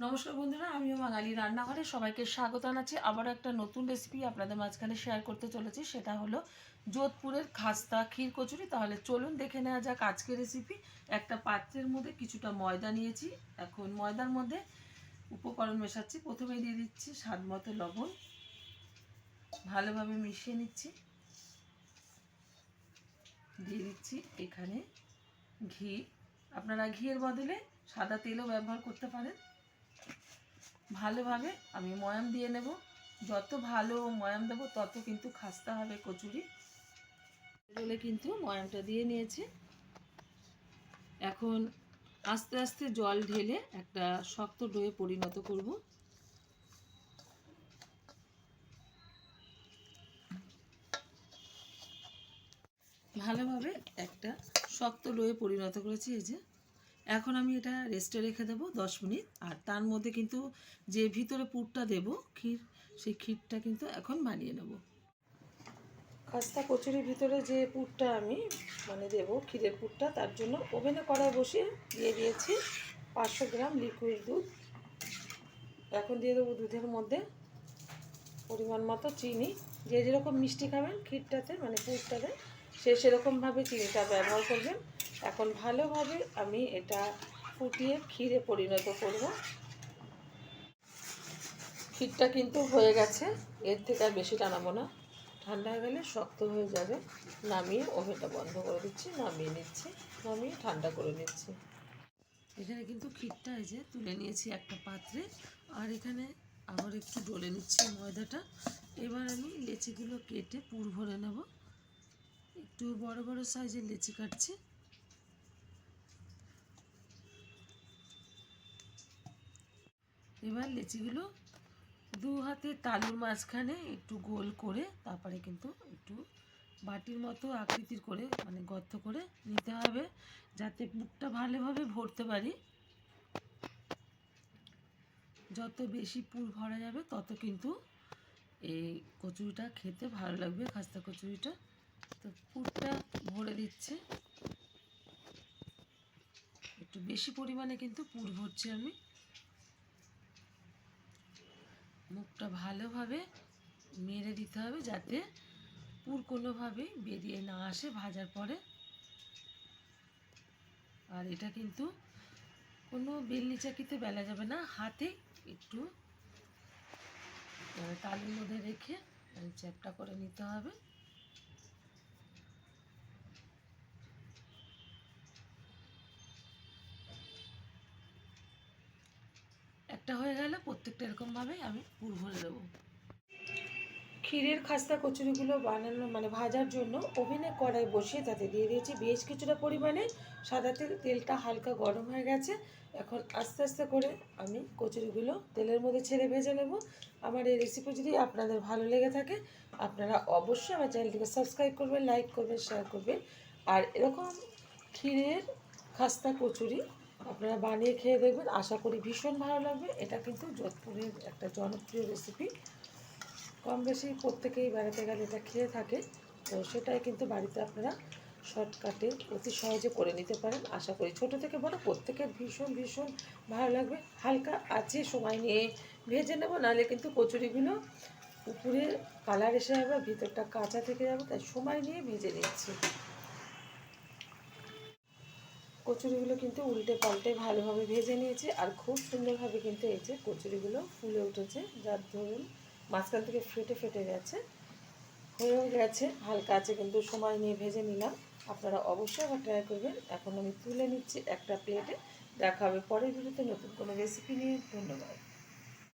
নমস্কার বন্ধুরা, আমিও বাঙালি রান্নাঘরে সবাইকে স্বাগত জানাচ্ছি। আবারও একটা নতুন রেসিপি আপনাদের মাঝখানে শেয়ার করতে চলেছি। সেটা হলো যোধপুরের খাস্তা ক্ষীর কচুরি। তাহলে চলুন দেখে নেওয়া যাক আজকের রেসিপি। একটা পাত্রের মধ্যে কিছুটা ময়দা নিয়েছি। এখন ময়দার মধ্যে উপকরণ মেশাচ্ছি। প্রথমে দিয়ে দিচ্ছি স্বাদ মতো লবণ, ভালোভাবে মিশিয়ে নিচ্ছি। দিয়ে দিচ্ছি এখানে ঘি। আপনারা ঘিয়ের বদলে সাদা তেলও ব্যবহার করতে পারেন। ভালোভাবে আমি ময়াম দিয়ে নেব। যত ভালো ময়াম দেবো তত কিন্তু খাস্তা হবে কচুরি। বলে কিন্তু ময়ামটা দিয়ে নিয়েছি। এখন আস্তে আস্তে জল ঢেলে একটা শক্ত ডোয়ে পরিণত করব। ভালোভাবে একটা শক্ত ডোয়ে পরিণত করেছি। এই যে এখন আমি এটা রেস্টে রেখে দেবো 10 মিনিট। আর তার মধ্যে কিন্তু যে ভিতরে পুরটা দেব ক্ষীর, সেই ক্ষীরটা কিন্তু এখন বানিয়ে নেব। খাস্তা কচুরির ভিতরে যে পুরটা আমি দেব, ক্ষীরের পুরটা, তার জন্য ওভেনে কড়াই বসিয়ে দিয়ে দিয়েছি 500 গ্রাম লিকুইড দুধ। এখন দিয়ে দেবো দুধের মধ্যে পরিমাণ মতো চিনি। যে যেরকম মিষ্টি খাবেন ক্ষীরটাতে পুরটাতে সে সেরকমভাবে চিনিটা ব্যবহার করবেন। এখন ভালোভাবে আমি এটা ফুটিয়ে ক্ষীরে পরিণত করব। ক্ষীরটা কিন্তু হয়ে গেছে, এর থেকে আর বেশি টানাবো না, ঠান্ডা হয়ে গেলে শক্ত হয়ে যাবে। নামিয়ে ওভেনটা বন্ধ করে দিচ্ছি, নামিয়ে নিচ্ছি, নামিয়ে ঠান্ডা করে নিচ্ছি। এখানে কিন্তু ক্ষীরটা এই যে তুলে নিয়েছি একটা পাত্রে। আর এখানে আবার একটু ডলে নিচ্ছি ময়দাটা। এবার আমি লেচিগুলো কেটে পুর ভরে নেব। একটু বড় বড় সাইজের লেচি কাটছি। এবার লেচিগুলো দু হাতে তালুর মাঝখানে একটু গোল করে তারপরে কিন্তু একটু বাটির মতো আকৃতির করে গর্ত করে নিতে হবে, যাতে পুরটা ভালোভাবে ভরতে পারি। যত বেশি পুর ভরা যাবে তত কিন্তু এই কচুরিটা খেতে ভালো লাগবে, খাস্তা কচুরিটা। তো পুরটা ভরে দিচ্ছে, একটু বেশি পরিমাণে কিন্তু পুর ভরছি আমি। মুখটা ভালোভাবে মেরে দিতে হবে যাতে পুর কোনোভাবেই বেরিয়ে না আসে ভাজার পরে। আর এটা কিন্তু কোনো বেলনি চাকিতে বেলা যাবে না, হাতে একটু তালুর মধ্যে রেখে চ্যাপটা করে নিতে হবে। একটা হয়ে গেলে প্রত্যেকটা এরকমভাবে আমি পুর ভরে দেবো। ক্ষীরের খাস্তা কচুরিগুলো বানানো ভাজার জন্য ওভেনে কড়াই বসিয়ে তাতে দিয়ে দিয়েছি বেশ কিছুটা পরিমাণে সাদা তেল। তেলটা হালকা গরম হয়ে গেছে। এখন আস্তে আস্তে করে আমি কচুরিগুলো তেলের মধ্যে ছেড়ে ভেজে নেব। আমার এই রেসিপি যদি আপনাদের ভালো লেগে থাকে আপনারা অবশ্যই আমার চ্যানেলটিকে সাবস্ক্রাইব করবেন, লাইক করবেন, শেয়ার করবেন। আর এরকম ক্ষীরের খাস্তা কচুরি আপনারা বানিয়ে খেয়ে দেখবেন, আশা করি ভীষণ ভালো লাগবে। এটা কিন্তু যোধপুরের একটা জনপ্রিয় রেসিপি। কম বেশি প্রত্যেকেই বেড়াতে গেলে এটা খেয়ে থাকে। তো সেটাই কিন্তু বাড়িতে আপনারা শর্টকাটে অতি সহজে করে নিতে পারেন। আশা করি ছোটো থেকে বড় প্রত্যেকের ভীষণ ভীষণ ভালো লাগবে। হালকা আছে সময় নিয়ে ভেজে নেব, নাহলে কিন্তু কচুরিগুলো উপরে কালার এসে যাবে, ভিতরটা কাঁচা থেকে যাবে, তাই সময় নিয়ে ভেজে নিচ্ছি। কচুরিগুলো কিন্তু উল্টে পাল্টে ভালোভাবে ভেজে নিয়েছি। আর খুব সুন্দরভাবে কিন্তু এই যে কচুরিগুলো ফুলে উঠেছে, যার ধরুন মাঝখান থেকে ফেটে ফেটে গেছে, হয়েও গেছে। হালকা আছে কিন্তু সময় নিয়ে ভেজে নিলাম। আপনারা অবশ্যই আবার ট্রাই করবেন। এখন আমি তুলে নিচ্ছি একটা প্লেটে। দেখা হবে পরের ভিডিওতে নতুন কোনো রেসিপি নিয়ে। ধন্যবাদ।